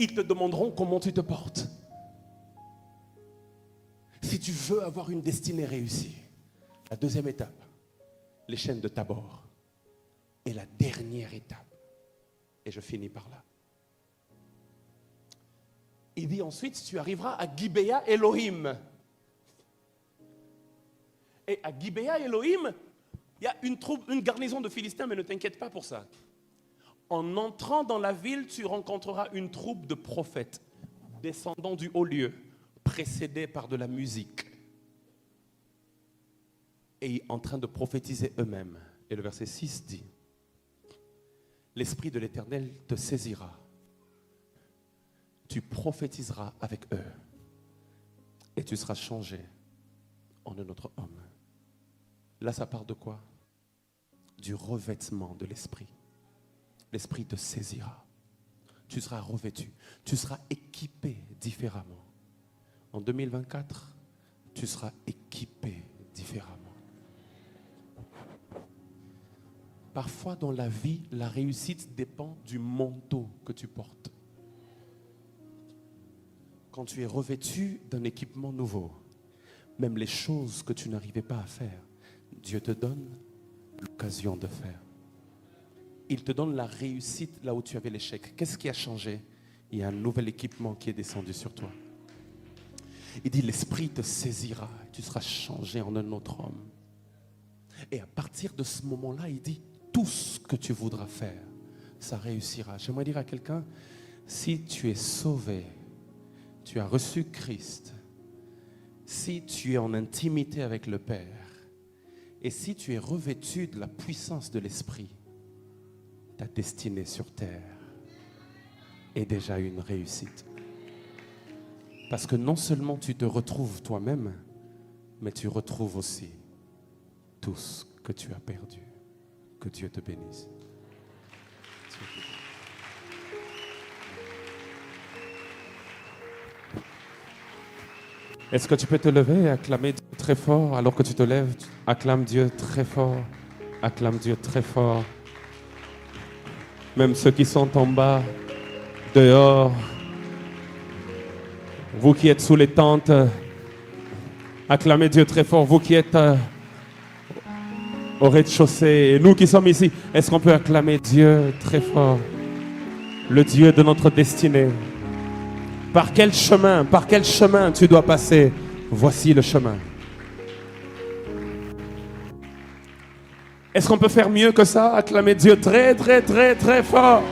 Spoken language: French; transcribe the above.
ils te demanderont comment tu te portes. Si tu veux avoir une destinée réussie, la deuxième étape, les chaînes de Tabor. Et la dernière étape, et je finis par là. Il dit ensuite, tu arriveras à Gibéa Elohim. Et à Gibéa Elohim, il y a une garnison de Philistins, mais ne t'inquiète pas pour ça. En entrant dans la ville, tu rencontreras une troupe de prophètes descendant du haut lieu, précédés par de la musique. Et en train de prophétiser eux-mêmes. Et le verset 6 dit, l'Esprit de l'Éternel te saisira. Tu prophétiseras avec eux. Et tu seras changé en un autre homme. Là, ça part de quoi? Du revêtement de l'Esprit. L'Esprit te saisira. Tu seras revêtu. Tu seras équipé différemment. En 2024, tu seras équipé différemment. Parfois dans la vie, la réussite dépend du manteau que tu portes. Quand tu es revêtu d'un équipement nouveau, même les choses que tu n'arrivais pas à faire, Dieu te donne l'occasion de faire. Il te donne la réussite là où tu avais l'échec. Qu'est-ce qui a changé? Il y a un nouvel équipement qui est descendu sur toi. Il dit, l'Esprit te saisira, tu seras changé en un autre homme. Et à partir de ce moment-là, il dit, tout ce que tu voudras faire, ça réussira. J'aimerais dire à quelqu'un, si tu es sauvé, tu as reçu Christ, si tu es en intimité avec le Père, et si tu es revêtu de la puissance de l'Esprit, ta destinée sur terre est déjà une réussite. Parce que non seulement tu te retrouves toi-même, mais tu retrouves aussi tout ce que tu as perdu. Que Dieu te bénisse. Est-ce que tu peux te lever et acclamer Dieu très fort? Alors que tu te lèves, acclame Dieu très fort. Acclame Dieu très fort. Même ceux qui sont en bas, dehors, vous qui êtes sous les tentes, acclamez Dieu très fort. Vous qui êtes au rez-de-chaussée, et nous qui sommes ici, est-ce qu'on peut acclamer Dieu très fort? Le Dieu de notre destinée. Par quel chemin tu dois passer? Voici le chemin. Est-ce qu'on peut faire mieux que ça? Acclamer Dieu très, très, très, très fort.